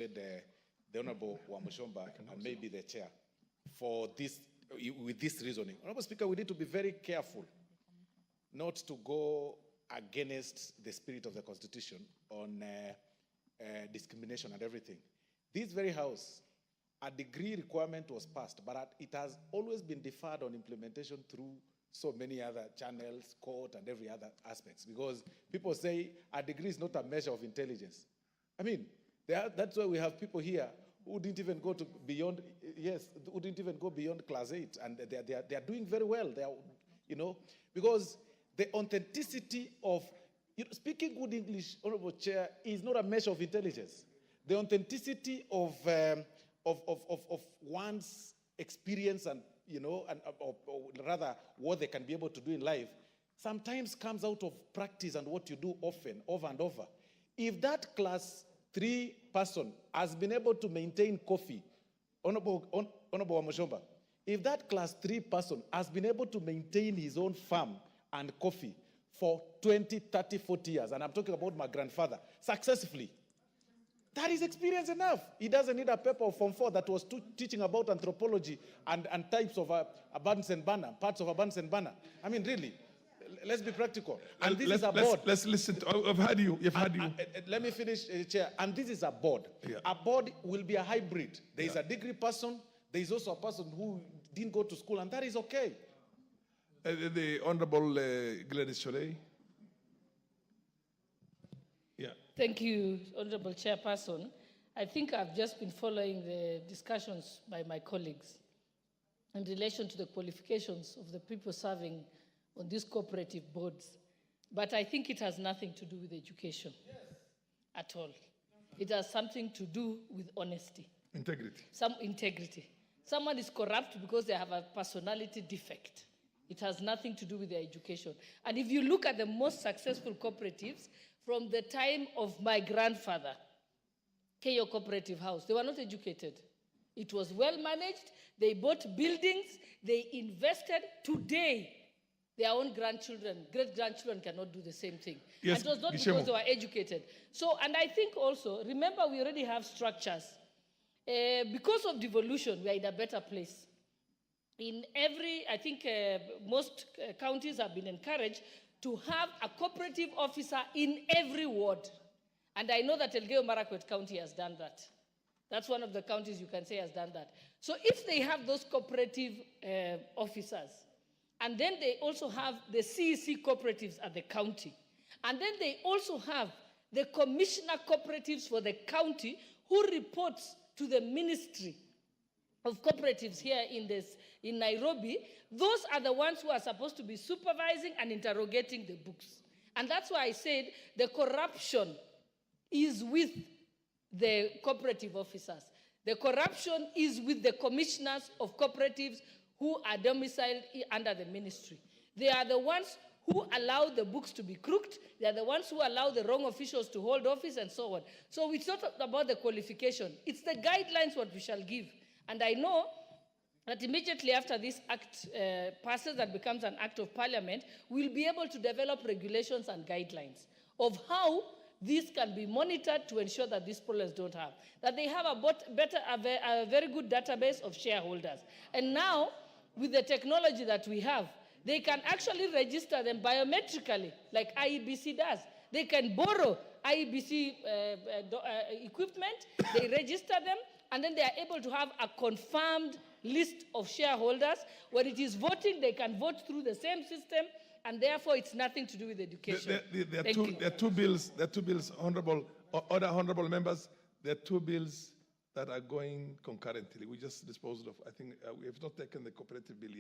the Honorable Wamushomba and maybe the chair for this, with this reasoning. Honorable Speaker, we need to be very careful not to go against the spirit of the Constitution on discrimination and everything. This very House, a degree requirement was passed, but it has always been deferred on implementation through so many other channels, court, and every other aspects, because people say a degree is not a measure of intelligence. I mean, that's why we have people here who didn't even go to beyond, who didn't even go beyond class 8, and they are doing very well. They are, because the authenticity of, speaking good English, Honorable Chair, is not a measure of intelligence. The authenticity of one's experience and, or rather what they can be able to do in life, sometimes comes out of practice and what you do often, over and over. If that class 3 person has been able to maintain coffee, Honorable Wamushomba, if that class 3 person has been able to maintain his own farm and coffee for 20, 30, 40 years, and I'm talking about my grandfather, successfully, that is experience enough. He doesn't need a paper of Form 4 that was teaching about anthropology and types of abundance and banner, parts of abundance and banner. I mean, really, let's be practical. And this is a board. Let's listen. I've had you. You've had you. Let me finish, Chair. And this is a board. Yeah. A board will be a hybrid. There is a degree person. There is also a person who didn't go to school, and that is okay. The Honorable Gladys Cholei. Yeah. Thank you, Honorable Chairperson. I think I've just been following the discussions by my colleagues in relation to the qualifications of the people serving on these cooperative boards. But I think it has nothing to do with education at all. It has something to do with honesty. Integrity. Some integrity. Someone is corrupt because they have a personality defect. It has nothing to do with their education. And if you look at the most successful cooperatives, from the time of my grandfather, Keyo Cooperative House, they were not educated. It was well managed. They bought buildings. They invested. Today, their own grandchildren, great-grandchildren cannot do the same thing. Yes, and it was not because they were educated. So, and I think also, remember we already have structures. Because of devolution, we are in a better place. In every, I think most counties have been encouraged to have a cooperative officer in every ward. And I know that Elgeyo Marakwet County has done that. That's one of the counties you can say has done that. So if they have those cooperative officers, and then they also have the CEC cooperatives at the county, and then they also have the commissioner cooperatives for the county who reports to the Ministry of Cooperatives here in Nairobi, those are the ones who are supposed to be supervising and interrogating the books. And that's why I said the corruption is with the cooperative officers. The corruption is with the commissioners of cooperatives who are domiciled under the ministry. They are the ones who allow the books to be crooked. They are the ones who allow the wrong officials to hold office and so on. So it's not about the qualification. It's the guidelines what we shall give. And I know that immediately after this act passes and becomes an act of parliament, we'll be able to develop regulations and guidelines of how this can be monitored to ensure that these problems don't have. That they have a very good database of shareholders. And now, with the technology that we have, they can actually register them biometrically, like IEBC does. They can borrow IEBC equipment, they register them, and then they are able to have a confirmed list of shareholders. When it is voting, they can vote through the same system, and therefore it's nothing to do with education. There are two bills, other honorable members, there are two bills that are going concurrently. We just disposed of, I think we have not taken the cooperative bill yet.